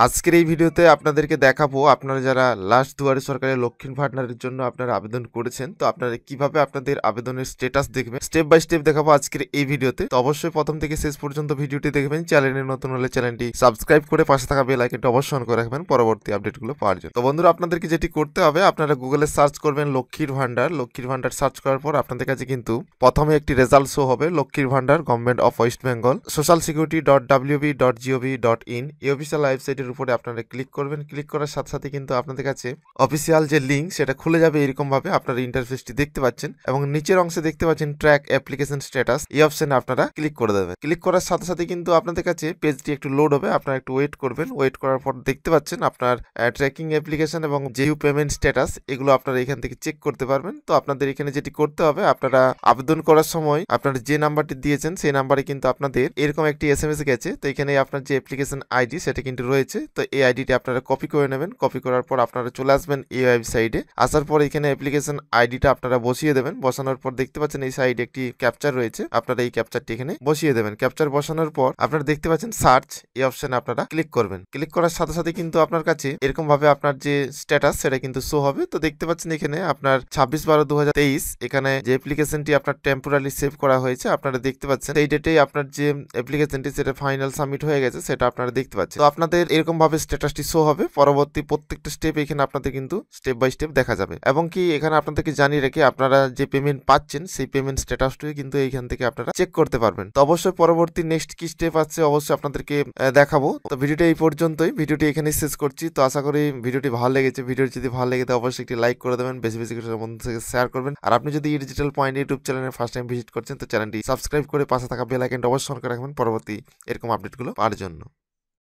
আজকের এই ভিডিওতে আপনাদেরকে দেখাবো আপনারা যারা লাস্ট দুয়ারে সরকারের লক্ষ্মীর ভান্ডারের জন্য আপনারা আবেদন করেছেন, তো আপনারা কিভাবে আপনাদের আবেদনের স্ট্যাটাস দেখবেন স্টেপ বাই স্টেপ দেখাবো আজকের এই ভিডিওতে। তো অবশ্যই প্রথম থেকে শেষ পর্যন্ত ভিডিওটি দেখবেন। চ্যানেলে নতুন হলে চ্যানেলটি সাবস্ক্রাইব করে পাশে থাকা বেল আইকনটি অবশ্যই অন করে রাখবেন পরবর্তী আপডেটগুলো পাওয়ার জন্য। তো বন্ধুরা, আপনাদেরকে যেটি করতে হবে, আপনারা গুগলে সার্চ করবেন লক্ষ্মীর ভান্ডার সার্চ করার পর আপনাদের কাছে কিন্তু প্রথমে একটি রেজাল্ট শো হবে Lakshmir Bhandar government of West Bengal socialsecurity.wb.gov.in এই অফিসিয়াল ওয়েবসাইটের উপরে আপনারা ক্লিক করবেন। ক্লিক করার সাথে সাথে কিন্তু আপনাদের কাছে অফিসিয়াল যে লিঙ্ক সেটা খুলে যাবে। এরকম ভাবে আপনারা ইন্টারফেসটি দেখতে পাচ্ছেন এবং নিচের অংশে দেখতে পাচ্ছেন ট্র্যাক অ্যাপ্লিকেশন স্ট্যাটাস, এই অপশনে আপনারা ক্লিক করে দেবেন। ক্লিক করার সাথে সাথে কিন্তু আপনাদের কাছে পেজটি একটু লোড হবে, আপনারা একটু ওয়েট করবেন। ওয়েট করার পর দেখতে পাচ্ছেন আপনার ট্র্যাকিং অ্যাপ্লিকেশন এবং জিও পেমেন্ট স্ট্যাটাস এগুলো আপনারা এখান থেকে চেক করতে পারবেন। তো আপনাদের এখানে যেটি করতে হবে, আপনারা আবেদন করার সময় আপনারা যে নাম্বারটি দিয়েছেন সেই নাম্বারে কিন্তু আপনাদের এরকম একটি এসএমএস গেছে। তো এখানে আপনার যে অ্যাপ্লিকেশন আইডি সেটা কিন্তু রয়েছে। তো এই আইডিটি আপনারা কপি করে নেবেন। কপি করার পর আপনারা চলে আসবেন এই ওয়েবসাইটে। আসার পর এখানে অ্যাপ্লিকেশন আইডিটা আপনারা বসিয়ে দেবেন। বসানোর পর দেখতে পাচ্ছেন এই সাইডে একটি ক্যাপচার রয়েছে, আপনারা এই ক্যাপচারটি এখানে বসিয়ে দেবেন। ক্যাপচার বসানোর পর আপনারা দেখতে পাচ্ছেন সার্চ, এই অপশনে আপনারা ক্লিক করবেন। ক্লিক করার সাথে সাথে কিন্তু আপনার কাছে এরকম ভাবে আপনার যে স্ট্যাটাস সেটা কিন্তু শো হবে। তো দেখতে পাচ্ছেন এখানে আপনার 26/12/2023 এখানে যে অ্যাপ্লিকেশনটি আপনার টেম্পোরারি সেভ করা হয়েছে আপনারা দেখতে পাচ্ছেন। এই ডেটেই আপনার যে অ্যাপ্লিকেশনটি সেটা ফাইনাল সাবমিট হয়ে গেছে সেটা আপনারা দেখতে পাচ্ছেন। তো আপনাদের এরকম ভাবে স্ট্যাটাসটি শো হবে। পরবর্তী প্রত্যেকটা স্টেপ এখানে আপনাদের কিন্তু স্টেপ বাই স্টেপ দেখা যাবে এবং কি এখানে আপনাদেরকে জানিয়ে রেখে আপনারা যে পেমেন্ট পাচ্ছেন সেই পেমেন্ট স্ট্যাটাসটিও কিন্তু এইখান থেকে আপনারা চেক করতে পারবেন। তো অবশ্যই পরবর্তী নেক্সট কি স্টেপ আছে অবশ্যই আপনাদেরকে দেখাবো। তো ভিডিওটি এই পর্যন্তই, ভিডিওটি এখানেই শেষ করছি। তো আশা করি ভিডিওটি ভালো লেগেছে। ভিডিওটি যদি ভালো লেগে থাকে অবশ্যই একটি লাইক করে দেবেন, বেশি বেশি করে বন্ধুদের থেকে শেয়ার করবেন। আর আপনি যদি ডিজিটাল পয়েন্ট ইউটিউব চ্যানেলে ফার্স্ট টাইম ভিজিট করছেন তো চ্যানেলটি সাবস্ক্রাইব করে পাশে থাকা বেল আইকনটি অবশ্যই অন করে রাখবেন পরবর্তী এরকম আপডেটগুলো পাওয়ার জন্য।